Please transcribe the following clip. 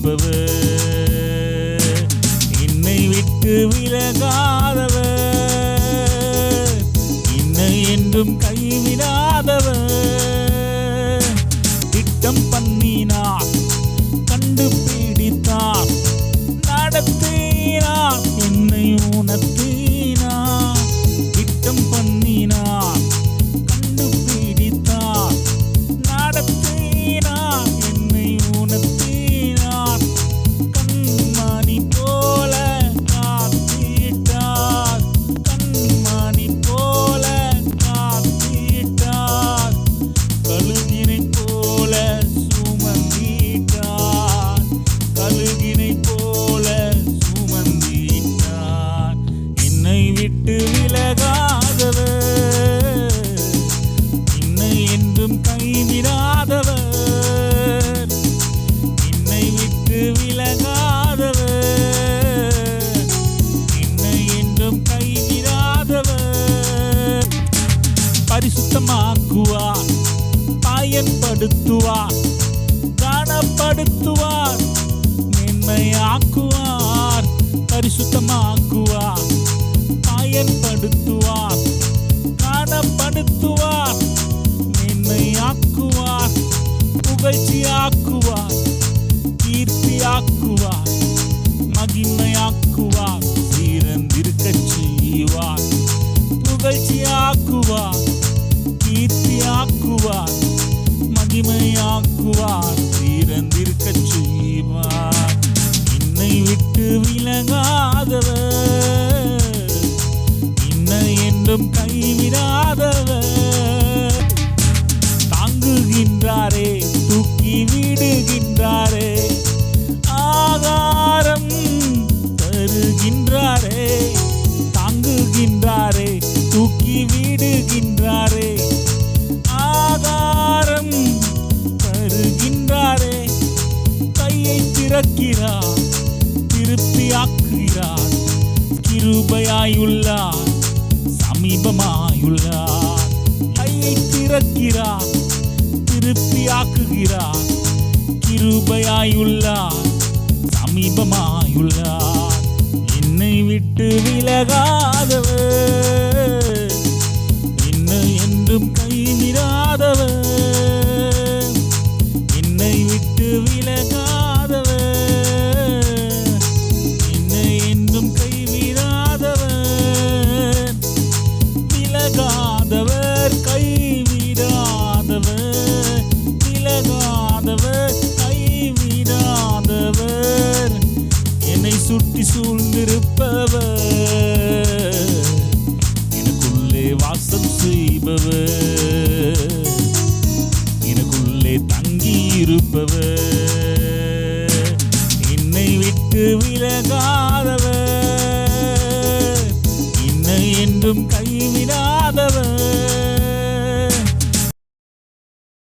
இருப்பவர், என்னை விட்டு விலகாதவர், என்னை என்றும் கைவிடாதவர். திட்டம் பண்ணினார், கண்டுபிடித்தார், நடத்தினார், என்னை உணர்த்தினார். திட்டம் பண்ணினார், கண்டுபிடித்தார், நடத்தினார், என்னை உணர்த்தினார். கண்மணி போல காத்திட்டார், கண்மணி போல காத்திட்டார். கழுகினை போல சுமந்திட்டார், கழுகினை போல சுமந்திட்டார். என்னை விட்டு விலகாதவர், என்னை என்றும் கைவிடாதவர், என்னை விட்டு விலகாதவர், என்னை என்றும் கைவிடாதவர். பரிசுத்தமாக்குவார், பயன்படுத்துவார், கனப்படுத்துவார், மேன்மையாக்குவார். பரிசுத்தமாக்குவார், பயன்படுத்துவார், கனப்படுத்துவார், மேன்மையாக்குவார். புகழ்ச்சியாக்குவார், கீர்த்தியாக்குவார், மகிமையாக்குவார், சீரந்திருக்கச் செய்வார். புகழ்ச்சியாக்குவார், கீர்த்தியாக்குவார், மகிமையாக்குவார், சீரந்திருக்கச் செய்வார். என்னை விட்டு விலகாதவர், என்னை என்றும் கைவிடாதவர். தாங்குகின்றாரே, தூக்கி விடுகின்றாரே, ஆகாரம் தருகின்றாரே. தாங்குகின்றாரே, தூக்கி விடுகின்றாரே, ஆகாரம் தருகின்றாரே. கையை திறக்கிறார், திருப்தியாக்குகிறார், கிருபையாயுள்ளார், சமீபமாயுள்ளார். கையை திறக்கிறார், திருப்தியாக்குகிறார், கிருபையாயுள்ளார், சமீபமாயுள்ளார். என்னை விட்டு விலகாதவர், என்னை என்றும் கைவிடாதவர், என்னை விட்டு விலகாதவர், என்னை என்றும் கைவிடாதவர். விலகாதவர், கைவிடாதவர், விலகாதவர், கைவிடாதவர். என்னை சுற்றி சூழ்ந்திருப்பவர், எனக்குள்ளே வாசம் செய்பவர், எனக்குள்ளே தங்கி இருப்பவர். என்னை விட்டு விலகாதவர், என்னை என்றும் கைவிடாதவர்.